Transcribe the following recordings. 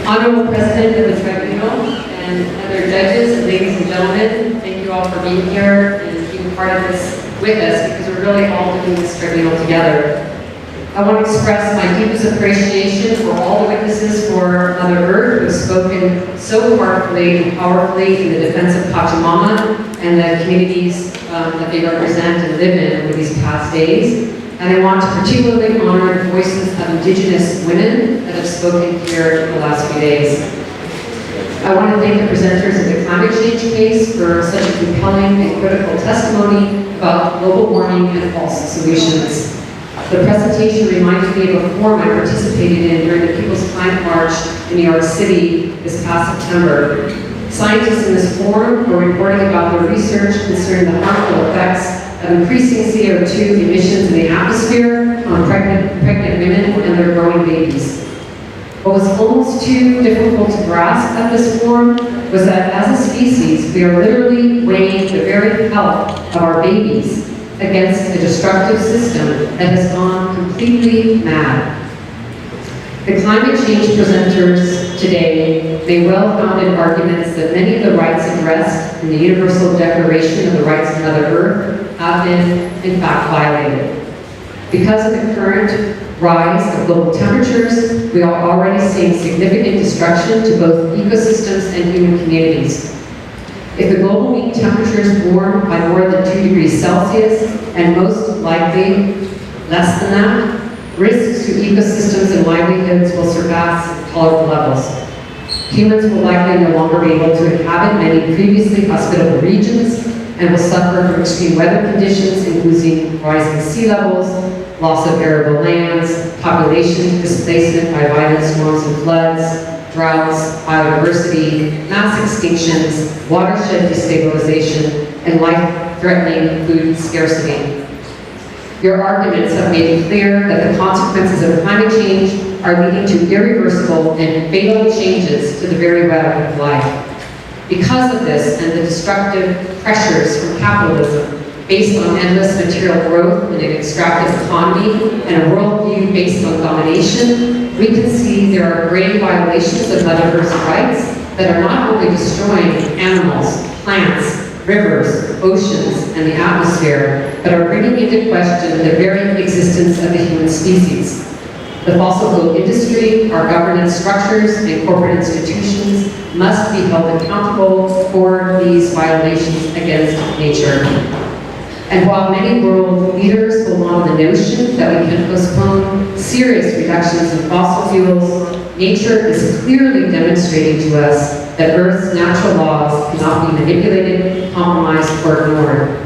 Honorable President of the Tribunal and other judges and ladies and gentlemen, thank you all for being here and being part of this with us, because we're really all doing this tribunal together. I want to express my deepest appreciation for all the witnesses for Mother Earth who have spoken so heartfully and powerfully in the defense of Pachamama and the communities that they represent and live in over these past days. And I want to particularly honor the voices of Indigenous women that have spoken here in the last few days. I want to thank the presenters of the climate change case for such a compelling and critical testimony about global warming and false solutions. The presentation reminded me of a forum I participated in during the People's Climate March in New York City this past September. Scientists in this forum were reporting about their research concerning the harmful effects of increasing CO2 emissions in the atmosphere on pregnant women and their growing babies. What was almost too difficult to grasp at this forum was that as a species, we are literally weighing the very health of our babies against a destructive system that has gone completely mad. The climate change presenters today made well-founded arguments that many of the rights addressed in the Universal Declaration of the Rights of Mother Earth have been, in fact, violated. Because of the current rise of global temperatures, we are already seeing significant destruction to both ecosystems and human communities. If the global mean temperatures warm by more than 2 degrees Celsius, and most likely less than that, risks to ecosystems and livelihoods will surpass tolerable levels. Humans will likely no longer be able to inhabit many previously hospitable regions and will suffer from extreme weather conditions, including rising sea levels, loss of arable lands, population displacement by violent storms and floods, droughts, biodiversity, mass extinctions, watershed destabilization, and life-threatening food scarcity. Your arguments have made it clear that the consequences of climate change are leading to irreversible and fatal changes to the very web of life. Because of this and the destructive pressures from capitalism based on endless material growth in an extractive economy and a worldview based on domination, we can see there are grave violations of Mother Earth's rights that are not only destroying animals, plants, rivers, oceans, and the atmosphere, but are bringing into question the very existence of the human species. The fossil fuel industry, our governance structures, and corporate institutions must be held accountable for these violations against nature. And while many world leaders hold on to the notion that we can postpone serious reductions in fossil fuels, nature is clearly demonstrating to us that Earth's natural laws cannot be manipulated, compromised, or ignored.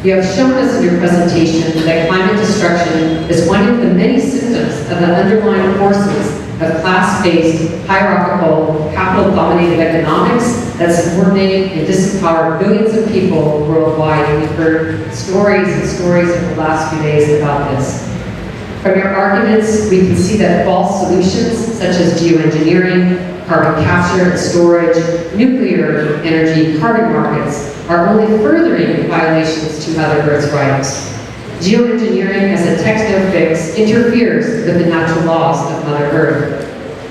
You have shown us in your presentation that climate destruction is one of the many symptoms of the underlying forces of class-based, hierarchical, capital-dominated economics that subordinate and disempower billions of people worldwide. We've heard stories and stories in the last few days about this. From your arguments, we can see that false solutions such as geoengineering, carbon capture and storage, nuclear energy, carbon markets are only furthering violations to Mother Earth's rights. Geoengineering as a techno fix interferes with the natural laws of Mother Earth.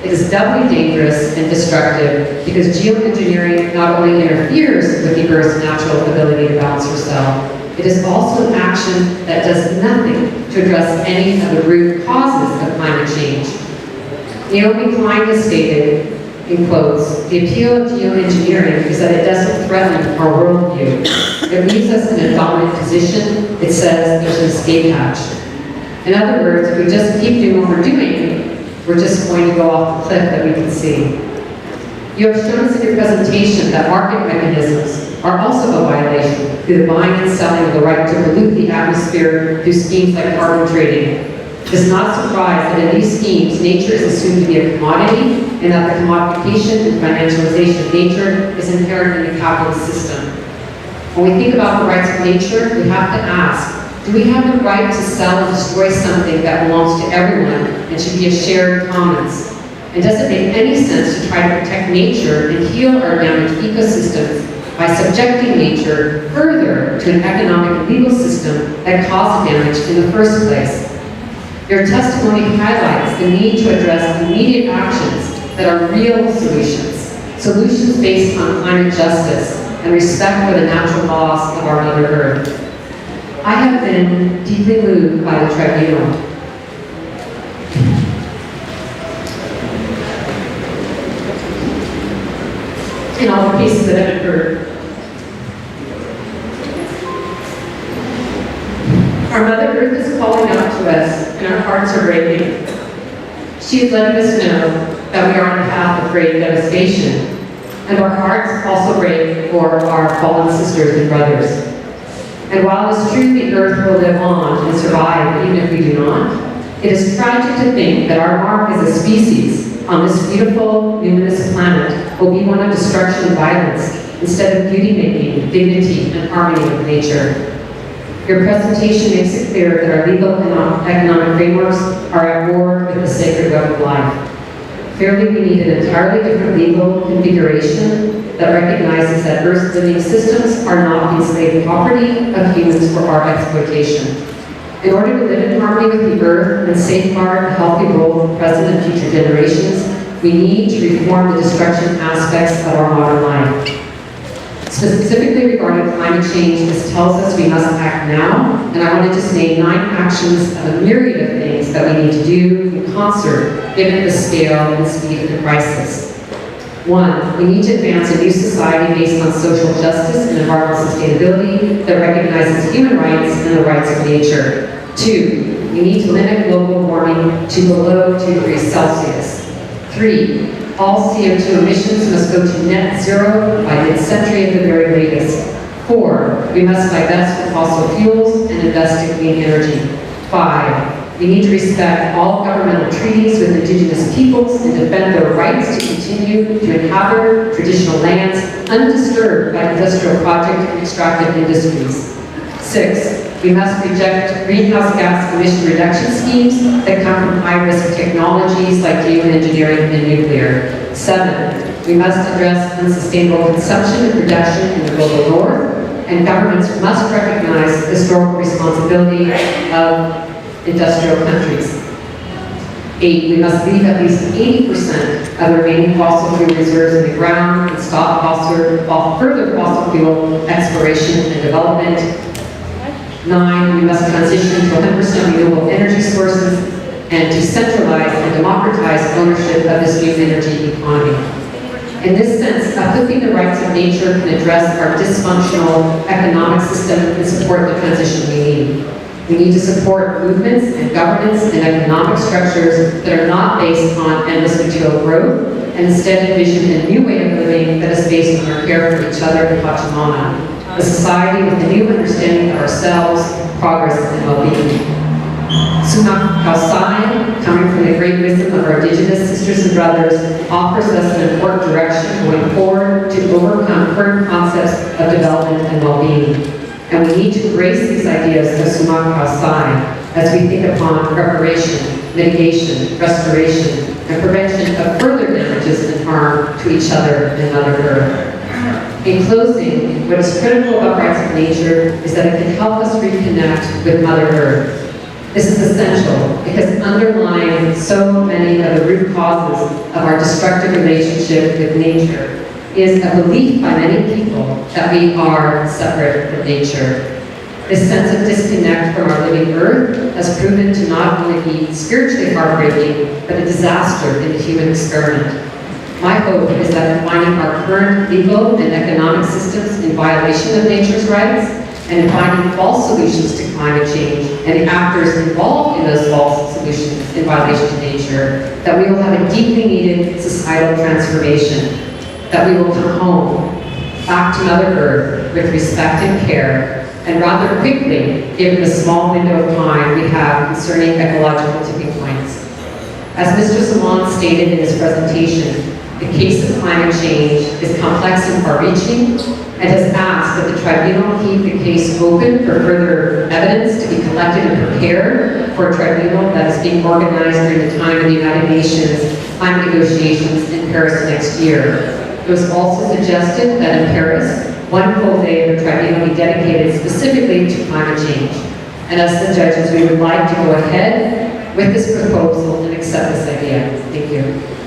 It is doubly dangerous and destructive because geoengineering not only interferes with the Earth's natural ability to balance herself, it is also an action that does nothing to address any of the root causes of climate change. Naomi Klein has stated, in quotes, "The appeal of geoengineering is that it doesn't threaten our worldview. It leaves us in a dominant position. It says there's an escape hatch." In other words, if we just keep doing what we're doing, we're just going to go off the cliff that we can see. You have shown us in your presentation that market mechanisms are also a violation through the buying and selling of the right to pollute the atmosphere through schemes like carbon trading. It is not a surprise that in these schemes, nature is assumed to be a commodity and that the commodification and financialization of nature is inherent in the capitalist system. When we think about the rights of nature, we have to ask, do we have the right to sell and destroy something that belongs to everyone and should be a shared commons? And does it make any sense to try to protect nature and heal our damaged ecosystems by subjecting nature further to an economic and legal system that caused damage in the first place? Your testimony highlights the need to address immediate actions that are real solutions, solutions based on climate justice and respect for the natural laws of our Mother Earth. I have been deeply moved by the Tribunal. In all the cases that have occurred. Our Mother Earth is calling out to us, and our hearts are breaking. She is letting us know that we are on a path of great devastation, and our hearts also break for our fallen sisters and brothers. And while it's true the Earth will live on and survive even if we do not, it is tragic to think that our mark as a species on this beautiful, luminous planet will be one of destruction and violence instead of beauty-making, dignity, and harmony with nature. Your presentation makes it clear that our legal and economic frameworks are at war with the sacred web of life. Clearly, we need an entirely different legal configuration that recognizes that Earth's living systems are not enslaved property of humans for our exploitation. In order to live in harmony with the Earth and safeguard a healthy world for present and future generations, we need to reform the destruction aspects of our modern life. Specifically regarding climate change, this tells us we must act now, and I want to just name 9 actions of a myriad of things that we need to do in concert, given the scale and speed of the crisis. 1, we need to advance a new society based on social justice and environmental sustainability that recognizes human rights and the rights of nature. 2, we need to limit global warming to below 2 degrees Celsius. 3, all CO2 emissions must go to net zero by mid-century at the very latest. 4, we must divest from fossil fuels and invest in clean energy. 5, we need to respect all governmental treaties with indigenous peoples and defend their rights to continue to inhabit traditional lands undisturbed by industrial project and extractive industries. 6, we must reject greenhouse gas emission reduction schemes that come from high-risk technologies like geoengineering and nuclear. 7, we must address unsustainable consumption and production in the global north, and governments must recognize the historical responsibility of industrial countries. 8, we must leave at least 80% of the remaining fossil fuel reserves in the ground and stop further fossil fuel exploration and development. 9, we must transition to 100% renewable energy sources and to centralize and democratize ownership of this new energy economy. In this sense, uplifting the rights of nature can address our dysfunctional economic system and support the transition we need. We need to support movements and governance and economic structures that are not based on endless material growth and instead envision a new way of living that is based on our care for each other and Pachamama. A society with a new understanding of ourselves, progress, and well-being. Sumak Kausai, coming from the great wisdom of our indigenous sisters and brothers, offers us an important direction going forward to overcome current concepts of development and well-being. And we need to embrace these ideas of Sumak Kausai as we think upon preparation, mitigation, restoration, and prevention of further damages and harm to each other and Mother Earth. In closing, what is critical about rights of nature is that it can help us reconnect with Mother Earth. This is essential because underlying so many of the root causes of our destructive relationship with nature is a belief by many people that we are separate from nature. This sense of disconnect from our living Earth has proven to not only be spiritually heartbreaking, but a disaster in the human experiment. My hope is that in finding our current legal and economic systems in violation of nature's rights, and in finding false solutions to climate change, and the actors involved in those false solutions in violation of nature, that we will have a deeply needed societal transformation, that we will come home, back to Mother Earth with respect and care, and rather quickly, given the small window of time we have concerning ecological tipping points. As Mr. Salon stated in his presentation, the case of climate change is complex and far-reaching, and has asked that the Tribunal keep the case open for further evidence to be collected and prepared for a tribunal that is being organized during the time of the United Nations climate negotiations in Paris next year. It was also suggested that in Paris, one full day of the tribunal be dedicated specifically to climate change. And as the judges, we would like to go ahead with this proposal and accept this idea. Thank you.